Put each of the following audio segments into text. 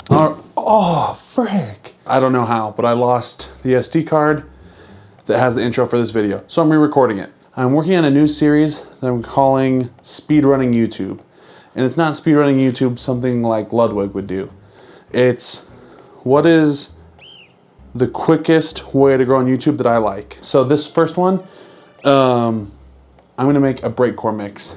Oh, frick. I don't know how, but I lost the SD card that has the intro for this video, so I'm re-recording it. I'm working on a new series that I'm calling Speedrunning YouTube. And it's not speedrunning YouTube something like Ludwig would do. It's what is the quickest way to grow on YouTube that I like. So this first one, I'm gonna make a breakcore mix.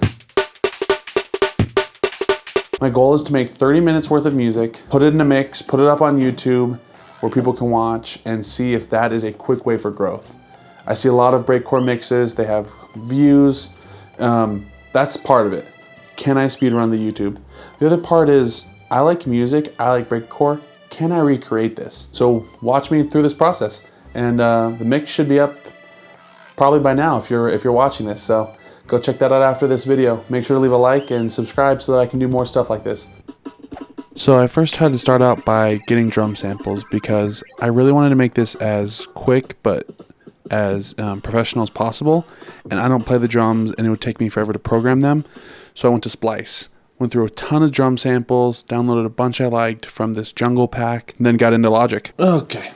My goal is to make 30 minutes worth of music, put it in a mix, put it up on YouTube where people can watch and see if that is a quick way for growth. I see a lot of breakcore mixes, they have views. That's part of it. Can I speedrun the YouTube? The other part is, I like music, I like breakcore. Can I recreate this? So watch me through this process. And the mix should be up probably by now if you're watching this. So go check that out after this video. Make sure to leave a like and subscribe so that I can do more stuff like this. So I first had to start out by getting drum samples because I really wanted to make this as quick but as professional as possible. And I don't play the drums and it would take me forever to program them. So I went to Splice. Went through a ton of drum samples, downloaded a bunch I liked from this jungle pack, and then got into Logic. Okay,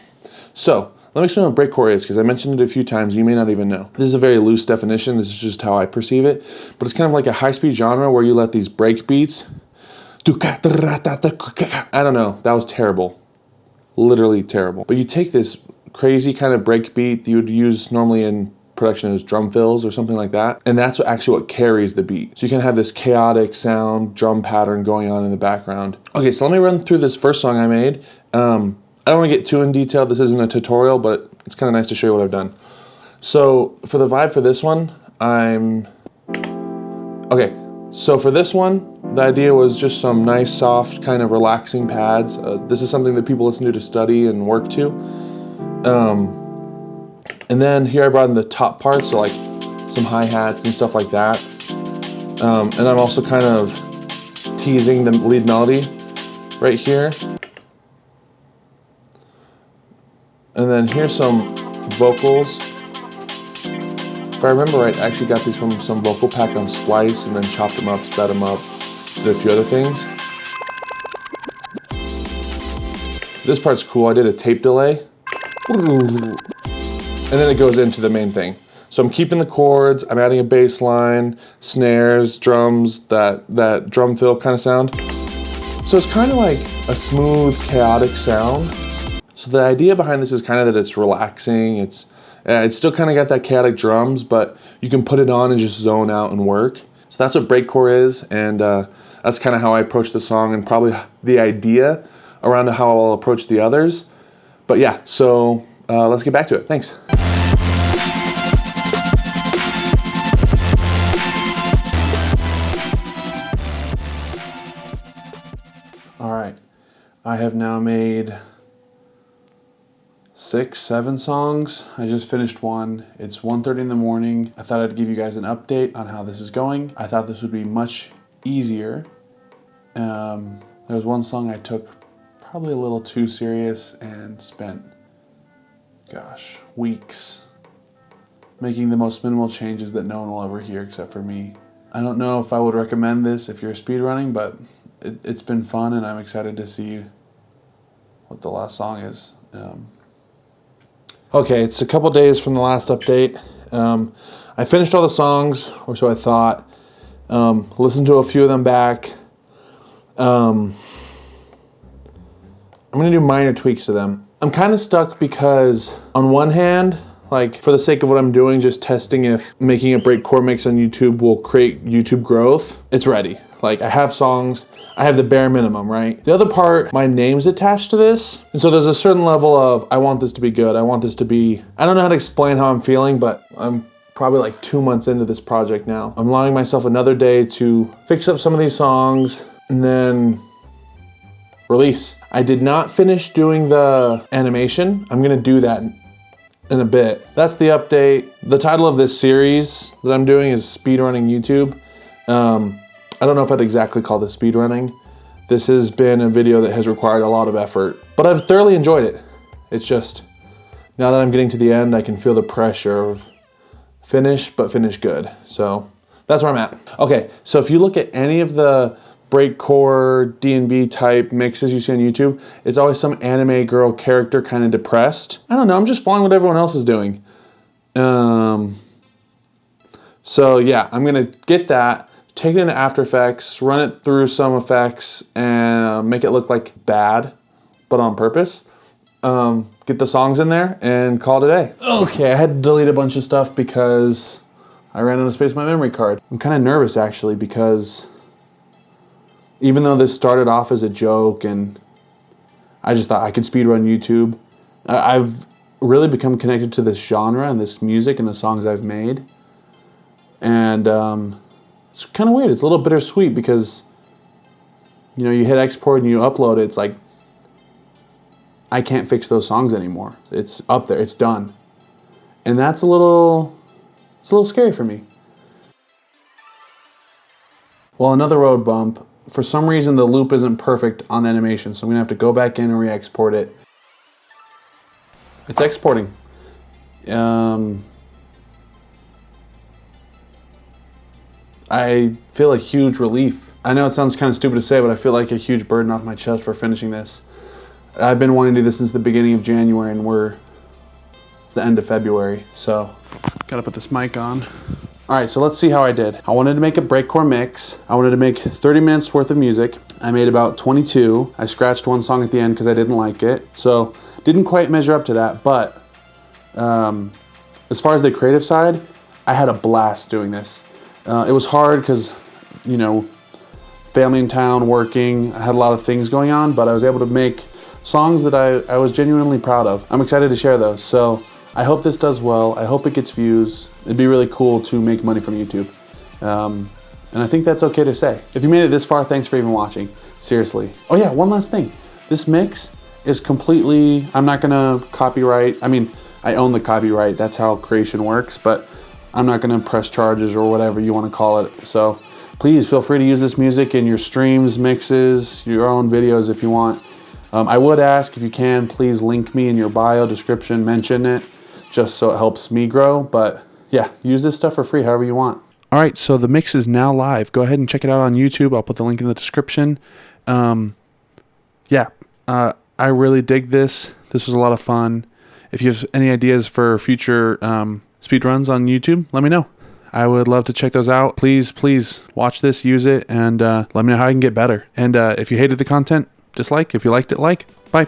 so let me explain what breakcore is, because I mentioned it a few times, you may not even know. This is a very loose definition, this is just how I perceive it, but it's kind of like a high-speed genre where you let these break beats, I don't know, that was terrible. Literally terrible. But you take this crazy kind of break beat that you would use normally in production as drum fills or something like that, and that's what carries the beat. So you can have this chaotic sound drum pattern going on in the background. Okay, so let me run through this first song I made. I don't want to get too in detail, this isn't a tutorial, but it's kind of nice to show you what I've done. So for the vibe for this one, so for this one, the idea was just some nice, soft, kind of relaxing pads. This is something that people listen to study and work to. And then here I brought in the top parts, so like some hi-hats and stuff like that. And I'm also kind of teasing the lead melody right here. And then here's some vocals. If I remember right, I actually got these from some vocal pack on Splice and then chopped them up, sped them up, did a few other things. This part's cool, I did a tape delay. And then it goes into the main thing. So I'm keeping the chords, I'm adding a bass line, snares, drums, that drum fill kind of sound. So it's kind of like a smooth, chaotic sound. So the idea behind this is kind of that it's relaxing, it's still kind of got that chaotic drums, but you can put it on and just zone out and work. So that's what breakcore is, and that's kind of how I approach the song and probably the idea around how I'll approach the others. But yeah, so let's get back to it. Thanks. All right, I have now made 6, 7 songs. I just finished one. It's 1:30 in the morning. I thought I'd give you guys an update on how this is going. I thought this would be much easier. There was one song I took probably a little too serious and spent, gosh, weeks making the most minimal changes that no one will ever hear except for me. I don't know if I would recommend this if you're speedrunning, but it's been fun and I'm excited to see what the last song is. Okay, it's a couple days from the last update. I finished all the songs, or so I thought. Listened to a few of them back. I'm gonna do minor tweaks to them. I'm kind of stuck because on one hand, like for the sake of what I'm doing, just testing if making a breakcore mix on YouTube will create YouTube growth, it's ready. Like I have songs, I have the bare minimum, right? The other part, my name's attached to this. And so there's a certain level of, I want this to be good. I want this to be, I don't know how to explain how I'm feeling, but I'm probably like 2 months into this project now. I'm allowing myself another day to fix up some of these songs and then release. I did not finish doing the animation. I'm gonna do that in a bit. That's the update. The title of this series that I'm doing is Speedrunning YouTube. I don't know if I'd exactly call this speedrunning. This has been a video that has required a lot of effort, but I've thoroughly enjoyed it. It's just, now that I'm getting to the end, I can feel the pressure of finish, but finish good. So that's where I'm at. Okay, so if you look at any of the breakcore, D&B type mixes you see on YouTube, it's always some anime girl character kind of depressed. I don't know, I'm just following what everyone else is doing. So yeah, I'm gonna get that, take it into After Effects, run it through some effects, and make it look like bad, but on purpose. Get the songs in there and call it a day. Okay, I had to delete a bunch of stuff because I ran out of space on my memory card. I'm kind of nervous actually because even though this started off as a joke and I just thought I could speedrun YouTube, I've really become connected to this genre and this music and the songs I've made. And it's kind of weird. It's a little bittersweet because, you know, you hit export and you upload it. It's like, I can't fix those songs anymore. It's up there. It's done. And that's a little scary for me. Well, another road bump. For some reason, the loop isn't perfect on the animation, so I'm going to have to go back in and re-export it. It's exporting. I feel a huge relief. I know it sounds kind of stupid to say, but I feel like a huge burden off my chest for finishing this. I've been wanting to do this since the beginning of January, and it's the end of February, so gotta put this mic on. All right, so let's see how I did. I wanted to make a breakcore mix. I wanted to make 30 minutes worth of music. I made about 22. I scratched one song at the end because I didn't like it. So didn't quite measure up to that, but as far as the creative side, I had a blast doing this. It was hard because, you know, family in town, working, I had a lot of things going on, but I was able to make songs that I was genuinely proud of. I'm excited to share those. So I hope this does well. I hope it gets views. It'd be really cool to make money from YouTube. And I think that's okay to say. If you made it this far, thanks for even watching. Seriously. Oh yeah, one last thing. This mix is completely, I'm not gonna copyright. I mean, I own the copyright. That's how creation works, but I'm not gonna press charges or whatever you wanna call it. So please feel free to use this music in your streams, mixes, your own videos if you want. I would ask if you can, please link me in your bio description, mention it, just so it helps me grow. But yeah, use this stuff for free however you want. All right, so the mix is now live. Go ahead and check it out on YouTube. I'll put the link in the description. Yeah, I really dig this. This was a lot of fun. If you have any ideas for future speedruns on YouTube, let me know. I would love to check those out. Please watch this, use it, and let me know how I can get better. And if you hated the content, dislike. If you liked it, like. Bye.